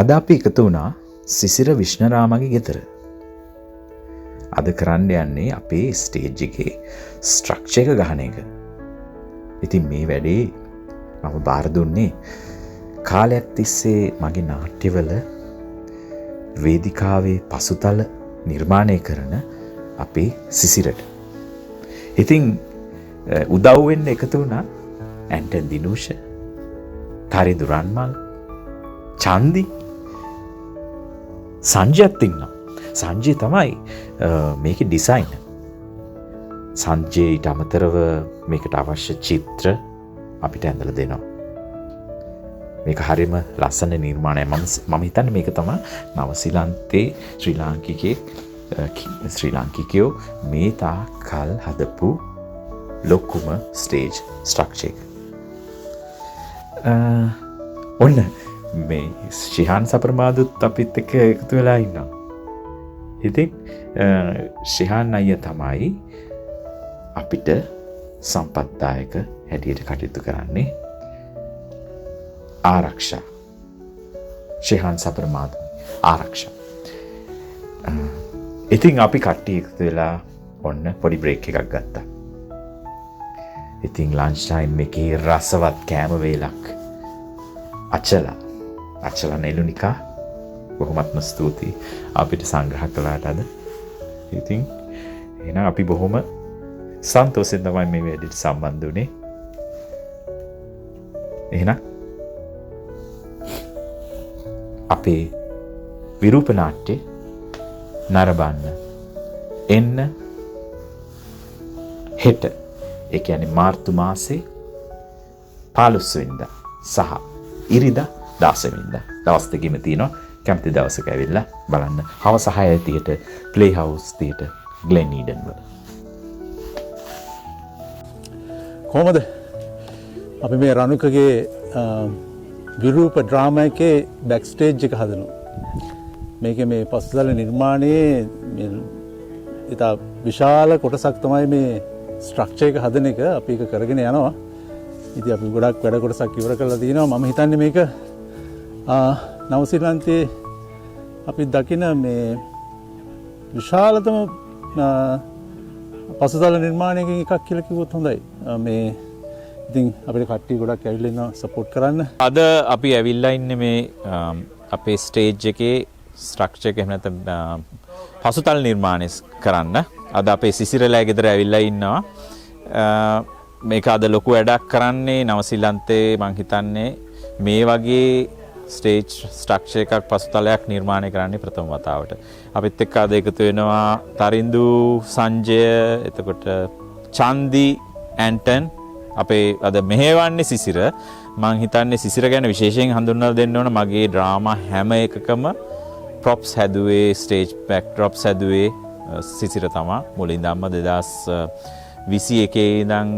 අද අපි එකතු වුණා සිසිර විශ්නරාමගේ ගෙදර. අද කරන්න යන්නේ අපේ ස්ටේජ් එකේ ස්ට්‍රක්චර් එක ගහන එක. ඉතින් මේ වැඩේ මම බාර දුන්නේ කාලයක් තිස්සේ මගේ නාට්‍යවල වේදිකාවේ පසුතල නිර්මාණය කරන අපේ සිසිරට. ඉතින් උදව් වෙන්න එකතු වුණා ඇන්ටන් දිනූෂ, තරි දුරන්මල්, චන්දි, සංජයත් ඉන්නවා. සංජය තමයි මේකේ ඩිසයිනර්. සංජයට අමතරව මේකට අවශ්‍ය චිත්‍ර අපිට ඇඳලා දෙනවා. මේක හරියම ලස්සන නිර්මාණයක්. මම හිතන්නේ මේක තමයි නවසීලන්තේ ශ්‍රී ලාංකිකයෝ මේ තාකල් හදපු ලොකුම ස්ටේජ් ස්ට්‍රක්චර් එක. ඔන්න මේ ශිහාන් සප්‍රමාදුත් අපිත් එක්ක එකතු වෙලා ඉන්නවා. ඉතින් ශිහාන් අයියා තමයි අපිට සම්පත්දායක හැටියට කටයුතු කරන්නේ. ආරක්ෂා. ශිහාන් සප්‍රමාදු ආරක්ෂා. ඉතින් අපි කට්ටිය එකතු වෙලා ඔන්න පොඩි බ්‍රේක් එකක් ගත්තා. ඉතින් ලන්ච් ටයිම් එකේ රසවත් කෑම වේලක්. අචලා නෙළුනිකා බොහොමත්ම ස්තුතියි අපිට සංග්‍රහ කළාට අද. ඉතින් එහෙනම් අපි බොහොම සන්තෝෂෙන් තමයි මේ වැඩේට සම්බන්ධ වුණේ. එහෙනම් අපේ විරූප නාට්‍ය නරඹන්න එන්න හෙට, ඒ කියන්නේ මාර්තු මාසේ 15 වෙනිදා සහ ඉරිදා 16 වෙනිදා දවස් දෙකෙම තියෙනවා. කැමති දවසක ඇවිල්ලා බලන්න. හවස 6:30ට ප්ලේ හවුස් තියේටර් ග්ලෙන් ඊඩන් වල. කොහොමද අපි මේ රණුකගේ විරූප ඩ්‍රාමා එකේ බෑක් ස්ටේජ් එක හදනවා. මේකේ මේ පසුතල නිර්මාණයේ ඉතා විශාල කොටසක් තමයි මේ ස්ට්‍රක්චර් එක හදන එක. අපි ඒක කරගෙන යනවා. ඉතින් අපි ගොඩක් වැඩ කොටසක් ඉවර කරලා තියෙනවා. මම හිතන්නේ මේක නවසීලන්තයේ අපි දකින මේ විශාලතම පසුතල නිර්මාණයකින් එකක් කියලා කිව්වොත් හොඳයි. මේ ඉතින් අපිට කට්ටිය ගොඩක් ඇවිල්ලා ඉන්නවා සපෝට් කරන්න. අද අපි ඇවිල්ලා ඉන්නේ මේ අපේ ස්ටේජ් එකේ ස්ට්‍රක්චර් එක එහෙම නැත්නම් පසුතල නිර්මාණය කරන්න. අද අපේ සිසිරලා ගෙදර ඇවිල්ලා ඉන්නවා. මේක අද ලොකු වැඩක් කරන්නේ නවසීලන්තේ. මං හිතන්නේ මේ වගේ ස්ටේජ් ස්ට්‍රක්චර් එකක් පසුතලයක් නිර්මාණය කරන්නේ ප්‍රථම වතාවට. අපිත් එක්ක අද එකතු වෙනවා තරින්දු, සංජය, එතකොට චන්දි, ඇන්ටන්. අපේ අද මෙහෙවන්නේ සිසිර. මං හිතන්නේ සිසිර ගැන විශේෂයෙන් හඳුන්වලා දෙන්න ඕන. මගේ ඩ්‍රාමා හැම එකකම ප්‍රොප්ස් හැදුවේ, ස්ටේජ් බෑක්ඩ්‍රොප්ස් හැදුවේ සිසිර තමයි. මුලින්දම්ම 2021 ඉඳන්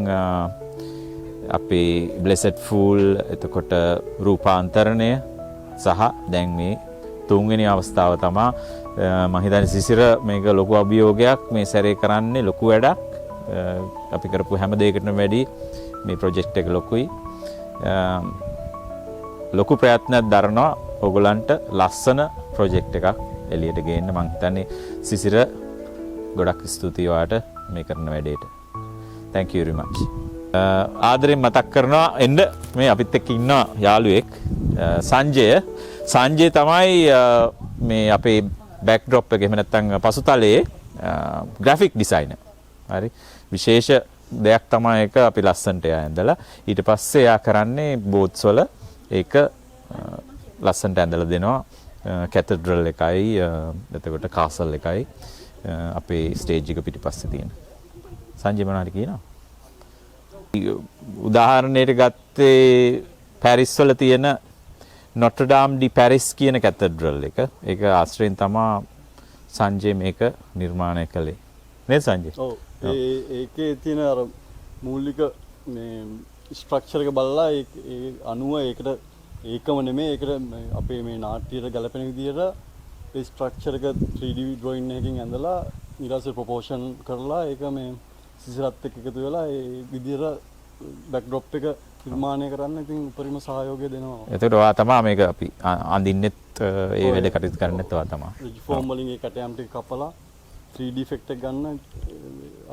අපේ බ්ලෙසඩ් ෆූල්, එතකොට රූපාන්තරණය සහ දැන් මේ තුන්වෙනි අවස්ථාව තමයි. මම හිතන්නේ සිසිර මේක ලොකු අභියෝගයක්. මේ සැරේ කරන්නේ ලොකු වැඩක්. අපි කරපු හැම දෙයකටම වැඩි මේ ප්‍රොජෙක්ට් එක ලොකුයි. ලොකු ප්‍රයත්නයක් දරනවා ඔයගලන්ට ලස්සන ප්‍රොජෙක්ට් එකක් එළියට ගේන්න. මම හිතන්නේ සිසිර ගොඩක් ස්තුතියි ඔයාලට මේ කරන වැඩේට. Thank you very much. ආදරෙන් මතක් කරනවා එන්න මේ අපිත් එක්ක ඉන්න යාළුවෙක් සංජය තමයි මේ අපේ බෑක්ඩ්‍රොප් එක එහෙම නැත්නම් පසුතලයේ ග්‍රැෆික් ඩිසයිනර්. හරි විශේෂ දෙයක් තමයි ඒක අපි ලස්සනට ඇඳලා ඊට පස්සේ එයා කරන්නේ බෝත්ස් වල ඒක ලස්සනට ඇඳලා දෙනවා. කැතඩ්‍රල් එකයි එතකොට කාසල් එකයි අපේ ස්ටේජ් එක පිටිපස්සේ තියෙන. සංජය මොනවද කියනවා? උදාහරණයට ගත්තේ පැරිස් වල තියෙන නොට්‍රඩාම් ඩි පැරිස් කියන කැතඩ්‍රල් එක. ඒක ආශ්‍රයෙන් තමයි සංජය මේක නිර්මාණය කළේ. නේද සංජය? ඔව්. ඒකේ තියෙන අර මූලික මේ ස්ට්‍රක්චර් එක බලලා ඒ අනුව ඒකට ඒකම නෙමෙයි ඒකට අපේ මේ නාට්‍යයට ගැලපෙන විදිහට ඒ ස්ට්‍රක්චර් එක 3D drawing එකකින් ඇඳලා ඊට පස්සේ ප්‍රොපෝෂන් කරලා ඒක මේ සිසිරත් එක්ක එකතු වෙලා ඒ විදිහට බෑක්ඩ්‍රොප් එක නිර්මාණය කරන්න ඉතින් උපරිම සහයෝගය දෙනවා. එතකොට ඔයා තමයි මේක අපි අඳින්නෙත් ඒ වැඩ කටයුතු කරන්නෙත් ඔයා තමයි. ෆෝම් වලින් ඒ කැටයම් ටික කපලා 3D effect එක ගන්න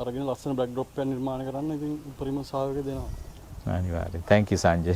අරගෙන ලස්සන බ්ලැක් ඩ්‍රොප් එකක් නිර්මාණය කරන්න ඉතින් උපරිම සහයෝගය දෙනවා. අනිවාර්යයෙන්. thank you Sanjaya.